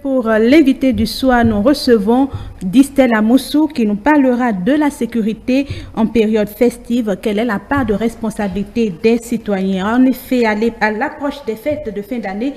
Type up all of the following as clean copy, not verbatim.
Pour l'invité du soir, nous recevons Distel Amoussou qui nous parlera de la sécurité en période festive. Quelle est la part de responsabilité des citoyens? En effet, à l'approche des fêtes de fin d'année,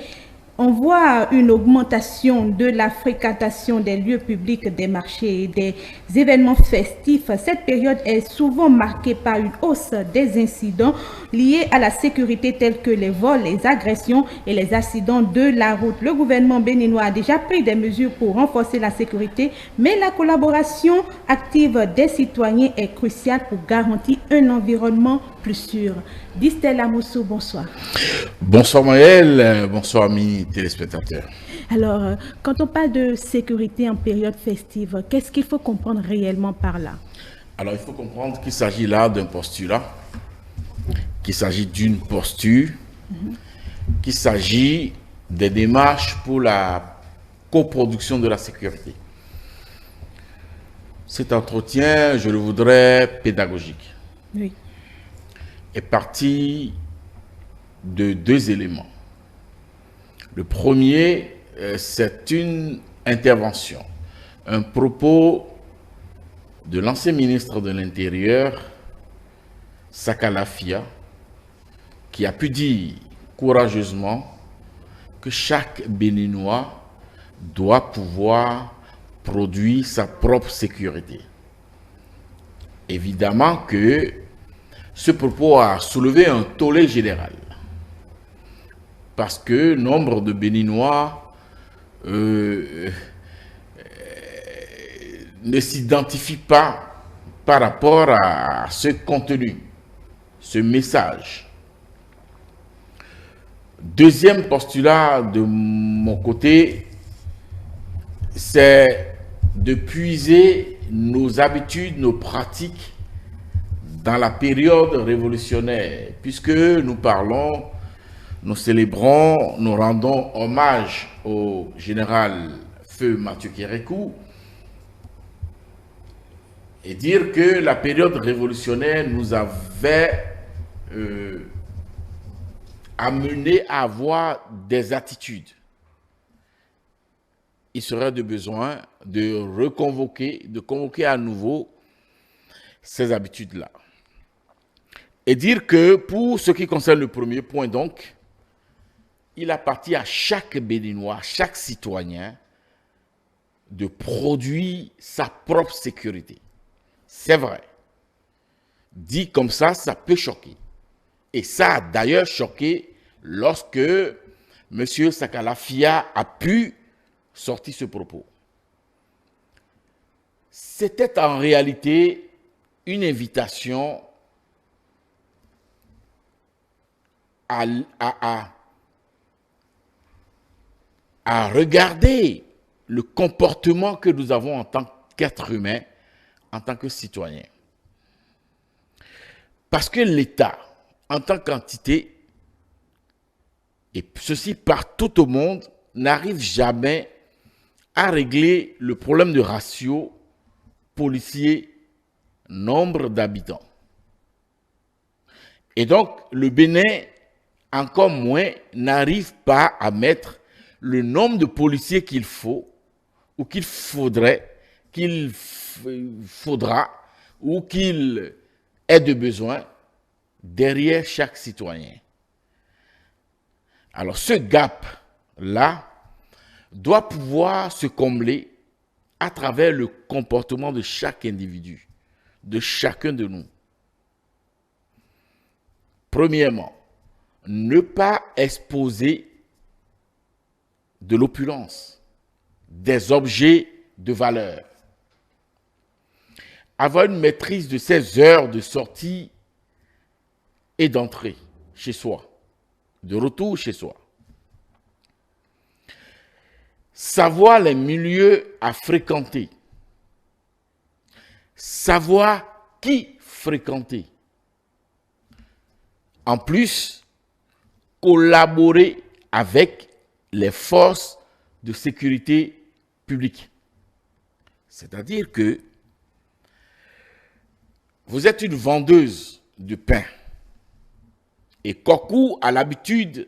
on voit une augmentation de la fréquentation des lieux publics, des marchés et des événements festifs. Cette période est souvent marquée par une hausse des incidents liés à la sécurité tels que les vols, les agressions et les accidents de la route. Le gouvernement béninois a déjà pris des mesures pour renforcer la sécurité, mais la collaboration active des citoyens est cruciale pour garantir un environnement plus sûr. Distel Amoussou, bonsoir. Bonsoir Maël, bonsoir amis téléspectateurs. Alors, quand on parle de sécurité en période festive, qu'est-ce qu'il faut comprendre réellement par là? Alors il faut comprendre qu'il s'agit là d'un postulat, qu'il s'agit d'une posture, qu'il s'agit des démarches pour la coproduction de la sécurité. Cet entretien, je le voudrais pédagogique. Oui. Est parti de deux éléments. Le premier, c'est une intervention, un propos de l'ancien ministre de l'Intérieur, Sakala Fia, qui a pu dire courageusement que chaque Béninois doit pouvoir produire sa propre sécurité. Évidemment que ce propos a soulevé un tollé général. Parce que nombre de Béninois ne s'identifient pas par rapport à ce contenu, ce message. Deuxième postulat de mon côté, c'est de puiser nos habitudes, nos pratiques dans la période révolutionnaire, puisque nous parlons, nous célébrons, nous rendons hommage au général Feu Mathieu Kérékou et dire que la période révolutionnaire nous avait amené à avoir des attitudes. Il serait de besoin de convoquer à nouveau ces habitudes-là. Et dire que pour ce qui concerne le premier point, donc, il appartient à chaque Béninois, à chaque citoyen, de produire sa propre sécurité. C'est vrai. Dit comme ça peut choquer. Et ça a d'ailleurs choqué lorsque M. Sakala Fia a pu sortir ce propos. C'était en réalité une invitation à regarder le comportement que nous avons en tant qu'être humain, en tant que citoyen. Parce que l'État, en tant qu'entité, et ceci partout au monde, n'arrive jamais à régler le problème de ratio policier-nombre d'habitants. Et donc, le Bénin, encore moins, n'arrive pas à mettre le nombre de policiers qu'il faut, ou qu'il faudra, ou qu'il ait de besoin derrière chaque citoyen. Alors, ce gap-là doit pouvoir se combler à travers le comportement de chaque individu, de chacun de nous. Premièrement, ne pas exposer de l'opulence, des objets de valeur. Avoir une maîtrise de ses heures de sortie et d'entrée chez soi, de retour chez soi. Savoir les milieux à fréquenter. Savoir qui fréquenter. En plus, collaborer avec les forces de sécurité publique. C'est-à-dire que vous êtes une vendeuse de pain et Kokou a l'habitude,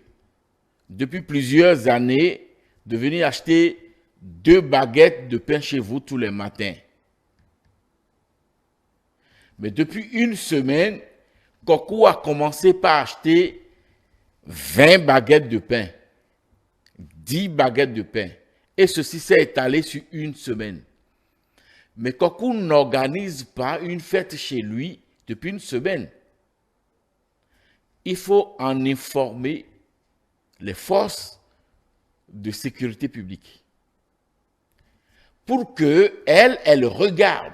depuis plusieurs années, de venir acheter 2 baguettes de pain chez vous tous les matins. Mais depuis une semaine, Kokou a commencé par acheter 20 baguettes de pain, 10 baguettes de pain. Et ceci s'est étalé sur une semaine. Mais Kokou n'organise pas une fête chez lui depuis une semaine. Il faut en informer les forces de sécurité publique pour qu'elles regardent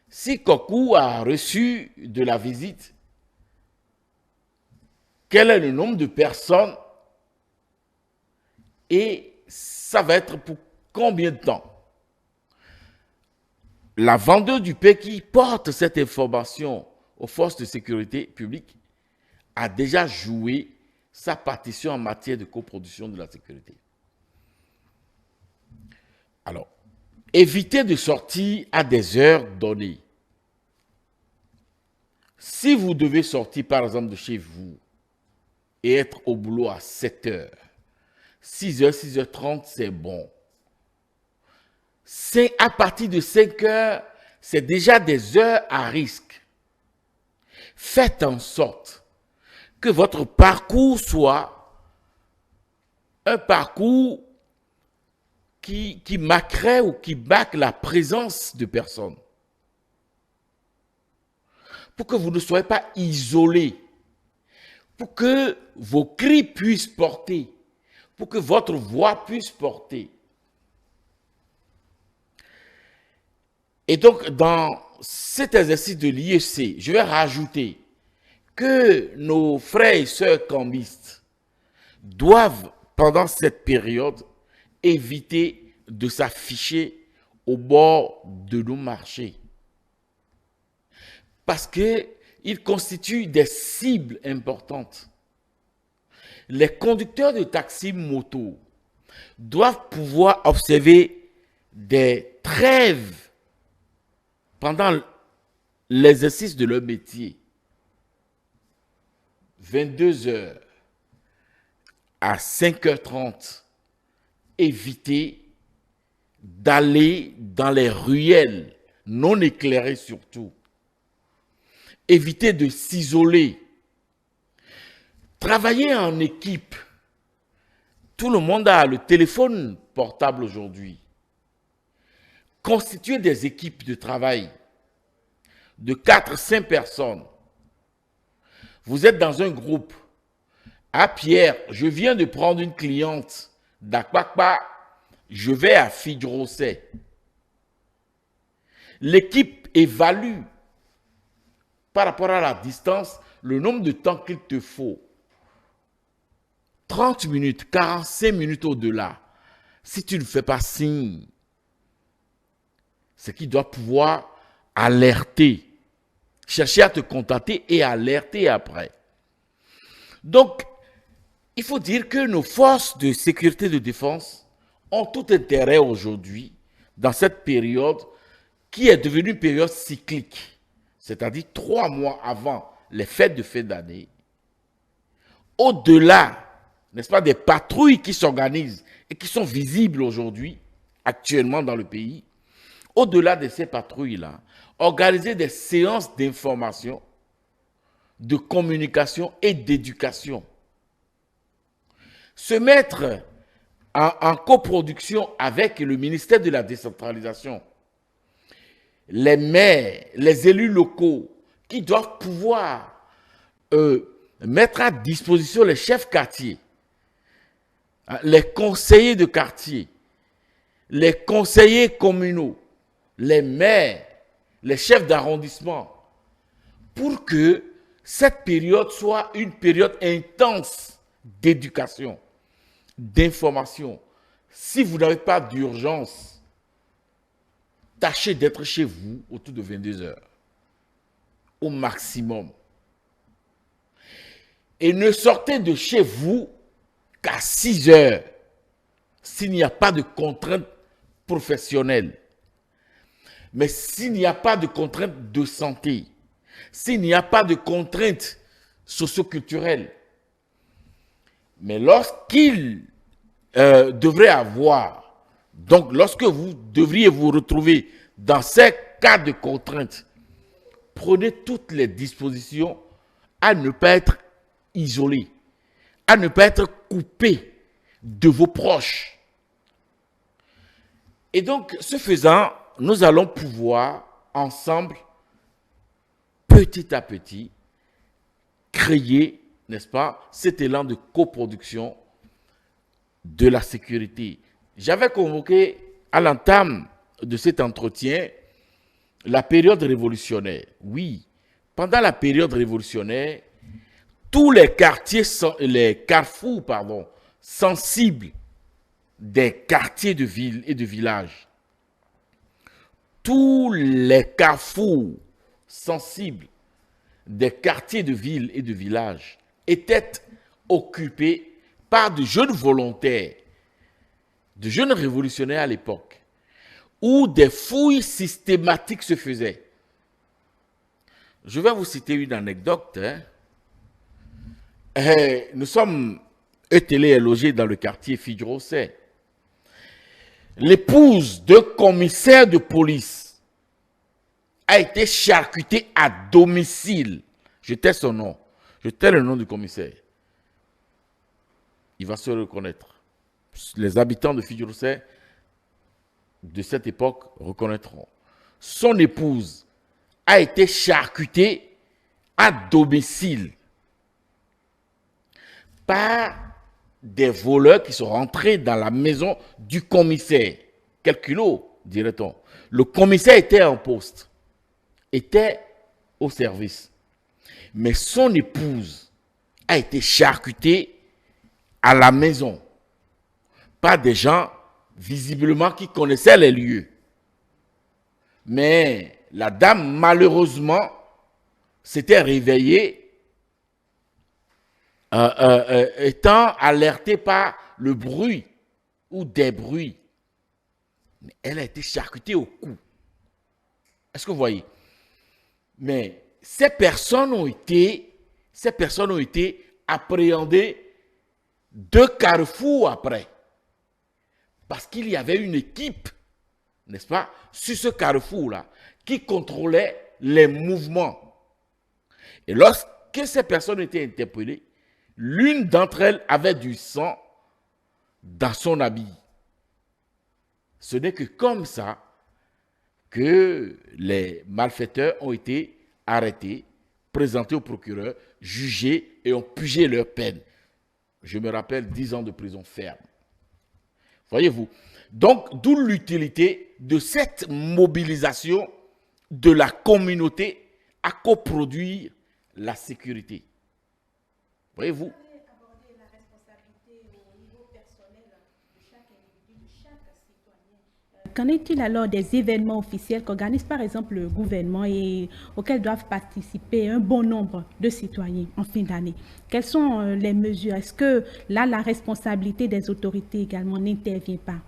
si Kokou a reçu de la visite, quel est le nombre de personnes et ça va être pour combien de temps. La vendeuse du pain qui porte cette information aux forces de sécurité publique a déjà joué sa partition en matière de coproduction de la sécurité. Alors, évitez de sortir à des heures données. Si vous devez sortir, par exemple, de chez vous et être au boulot à 7 heures, 6 heures, 6h30, c'est bon. C'est à partir de 5 heures, c'est déjà des heures à risque. Faites en sorte que votre parcours soit un parcours qui marquerait ou qui marque la présence de personnes. Pour que vous ne soyez pas isolés, pour que vos cris puissent porter, pour que votre voix puisse porter. Et donc, dans cet exercice de l'IEC, je vais rajouter que nos frères et sœurs cambistes doivent, pendant cette période, éviter de s'afficher au bord de nos marchés. Parce qu'ils constituent des cibles importantes. Les conducteurs de taxi moto doivent pouvoir observer des trêves pendant l'exercice de leur métier. 22 heures à 5h30, évitez d'aller dans les ruelles non éclairées surtout. Évitez de s'isoler. Travaillez en équipe. Tout le monde a le téléphone portable aujourd'hui. Constituez des équipes de travail de 4-5 personnes. Vous êtes dans un groupe. Ah Pierre, je viens de prendre une cliente d'Akpakpa, je vais à Fidrosset. L'équipe évalue par rapport à la distance le nombre de temps qu'il te faut. 30 minutes, 45 minutes au-delà. Si tu ne fais pas signe, c'est qu'il doit pouvoir alerter, chercher à te contacter et alerter après. Donc, il faut dire que nos forces de sécurité et de défense ont tout intérêt aujourd'hui, dans cette période qui est devenue une période cyclique, c'est-à-dire 3 mois avant les fêtes de fin d'année, au-delà, n'est-ce pas, des patrouilles qui s'organisent et qui sont visibles aujourd'hui, actuellement dans le pays, au-delà de ces patrouilles-là, organiser des séances d'information, de communication et d'éducation. Se mettre en coproduction avec le ministère de la décentralisation, les maires, les élus locaux qui doivent pouvoir mettre à disposition les chefs quartiers, les conseillers de quartier, les conseillers communaux, les maires, les chefs d'arrondissement, pour que cette période soit une période intense d'éducation, d'information. Si vous n'avez pas d'urgence, tâchez d'être chez vous autour de 22 heures, au maximum. Et ne sortez de chez vous qu'à 6 heures, s'il n'y a pas de contraintes professionnelles. Mais s'il n'y a pas de contraintes de santé, s'il n'y a pas de contraintes socio-culturelles, mais lorsqu'il devrait avoir Donc, lorsque vous devriez vous retrouver dans ces cas de contrainte, prenez toutes les dispositions à ne pas être isolé, à ne pas être coupé de vos proches. Et donc, ce faisant, nous allons pouvoir ensemble, petit à petit, créer, n'est-ce pas, cet élan de coproduction de la sécurité. J'avais convoqué à l'entame de cet entretien la période révolutionnaire. Oui, pendant la période révolutionnaire, tous les quartiers, les carrefours, sensibles des quartiers de ville et de villages, tous les carrefours sensibles des quartiers de ville et de villages étaient occupés par de jeunes volontaires, de jeunes révolutionnaires à l'époque, où des fouilles systématiques se faisaient. Je vais vous citer une anecdote. Nous sommes ételés et logés dans le quartier Figueroa. L'épouse d'un commissaire de police a été charcutée à domicile. Je tais son nom. Je tais le nom du commissaire. Il va se reconnaître. Les habitants de Figueroa de cette époque reconnaîtront. Son épouse a été charcutée à domicile par des voleurs qui sont rentrés dans la maison du commissaire. Quel culot, dirait-on. Le commissaire était en poste, était au service. Mais son épouse a été charcutée à la maison par des gens visiblement qui connaissaient les lieux. Mais la dame, malheureusement, s'était réveillée étant alertée par le bruit ou des bruits. Mais elle a été charcutée au cou. Est-ce que vous voyez? Mais ces personnes ont été appréhendées 2 carrefours après. Parce qu'il y avait une équipe, n'est-ce pas, sur ce carrefour-là, qui contrôlait les mouvements. Et lorsque ces personnes étaient interpellées, l'une d'entre elles avait du sang dans son habit. Ce n'est que comme ça que les malfaiteurs ont été arrêtés, présentés au procureur, jugés et ont purgé leur peine. Je me rappelle 10 ans de prison ferme. Voyez-vous? Donc, d'où l'utilité de cette mobilisation de la communauté à coproduire la sécurité. Voyez-vous? Qu'en est-il alors des événements officiels qu'organise par exemple le gouvernement et auxquels doivent participer un bon nombre de citoyens en fin d'année? Quelles sont les mesures? Est-ce que là, la responsabilité des autorités également n'intervient pas?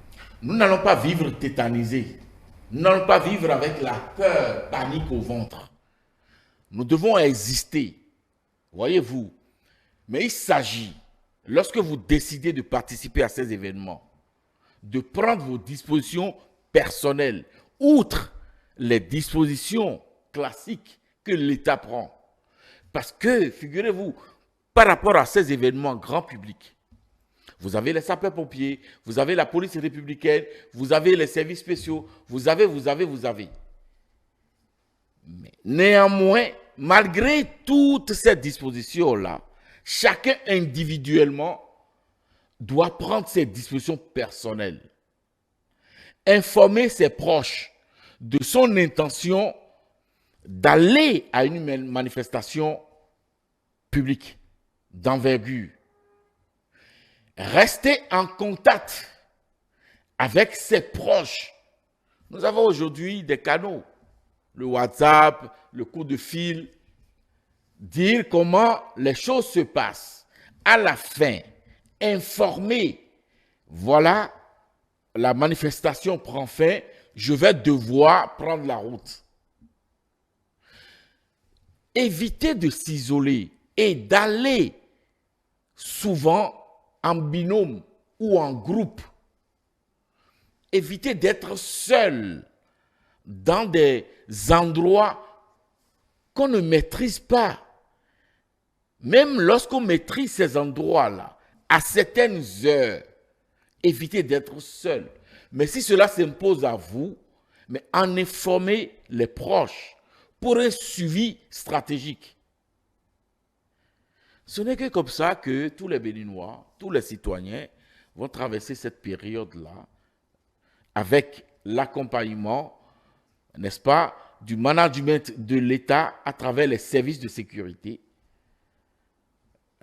Nous n'allons pas vivre tétanisés. Nous n'allons pas vivre avec la peur, panique au ventre. Nous devons exister. Voyez-vous? Mais il s'agit, lorsque vous décidez de participer à ces événements, de prendre vos dispositions personnelles, outre les dispositions classiques que l'État prend. Parce que, figurez-vous, par rapport à ces événements grand public, vous avez les sapeurs-pompiers, vous avez la police républicaine, vous avez les services spéciaux, vous avez. Mais néanmoins, malgré toutes ces dispositions-là, chacun individuellement doit prendre ses dispositions personnelles. Informer ses proches de son intention d'aller à une manifestation publique d'envergure. Rester en contact avec ses proches. Nous avons aujourd'hui des canaux, le WhatsApp, le coup de fil, dire comment les choses se passent. À la fin, informer, voilà, la manifestation prend fin, je vais devoir prendre la route. Éviter de s'isoler et d'aller souvent en binôme ou en groupe. éviter d'être seul dans des endroits qu'on ne maîtrise pas. Même lorsqu'on maîtrise ces endroits-là, à certaines heures, évitez d'être seul. Mais si cela s'impose à vous, mais en informer les proches pour un suivi stratégique. Ce n'est que comme ça que tous les Béninois, tous les citoyens vont traverser cette période-là avec l'accompagnement, n'est-ce pas, du management de l'État à travers les services de sécurité,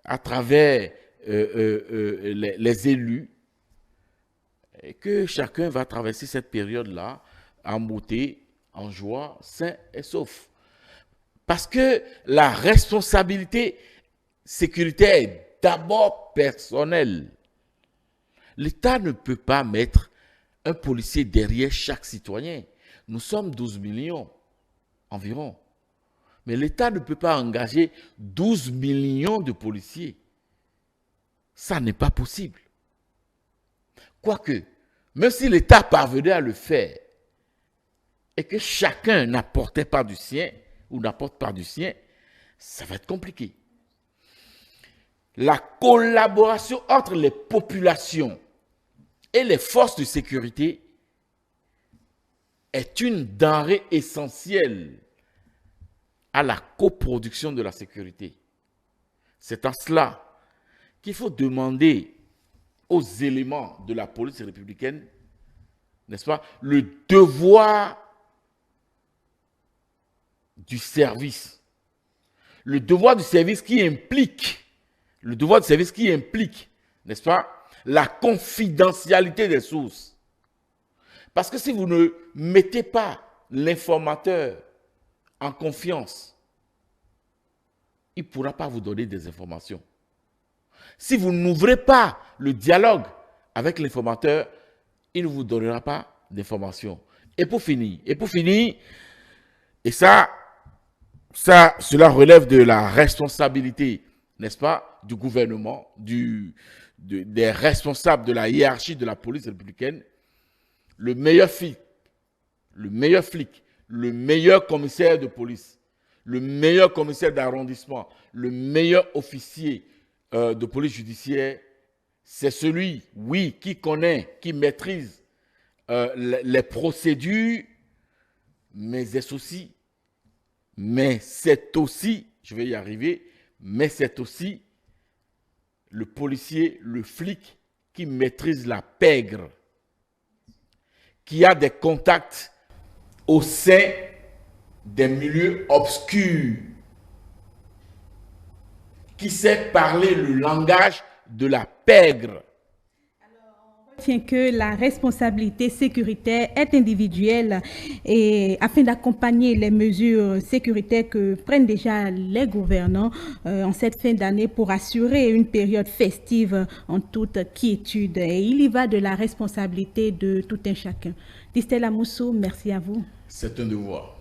à travers les élus, et que chacun va traverser cette période-là en beauté, en joie, sain et sauf. Parce que la responsabilité sécuritaire est d'abord personnelle. L'État ne peut pas mettre un policier derrière chaque citoyen. Nous sommes 12 millions environ. Mais l'État ne peut pas engager 12 millions de policiers. Ça n'est pas possible. Quoique, même si l'État parvenait à le faire et que chacun n'apportait pas du sien ou n'apporte pas du sien, ça va être compliqué. La collaboration entre les populations et les forces de sécurité est une denrée essentielle à la coproduction de la sécurité. C'est en cela qu'il faut demander aux éléments de la police républicaine, n'est-ce pas, le devoir du service. Le devoir du service qui implique, n'est-ce pas, la confidentialité des sources. Parce que si vous ne mettez pas l'informateur en confiance, il ne pourra pas vous donner des informations. Si vous n'ouvrez pas le dialogue avec l'informateur, il ne vous donnera pas d'informations. Et pour finir, et cela relève de la responsabilité, n'est-ce pas, du gouvernement, des responsables de la hiérarchie de la police républicaine, le meilleur flic, le meilleur commissaire de police, le meilleur commissaire d'arrondissement, le meilleur officier de police judiciaire, c'est celui, oui, qui connaît, qui maîtrise les procédures, mais c'est aussi, je vais y arriver, mais c'est aussi le policier, le flic qui maîtrise la pègre, qui a des contacts au sein des milieux obscurs, qui sait parler le langage de la pègre. Tient que la responsabilité sécuritaire est individuelle et afin d'accompagner les mesures sécuritaires que prennent déjà les gouvernants en cette fin d'année pour assurer une période festive en toute quiétude. Et il y va de la responsabilité de tout un chacun. Distel Amoussou, merci à vous. C'est un devoir.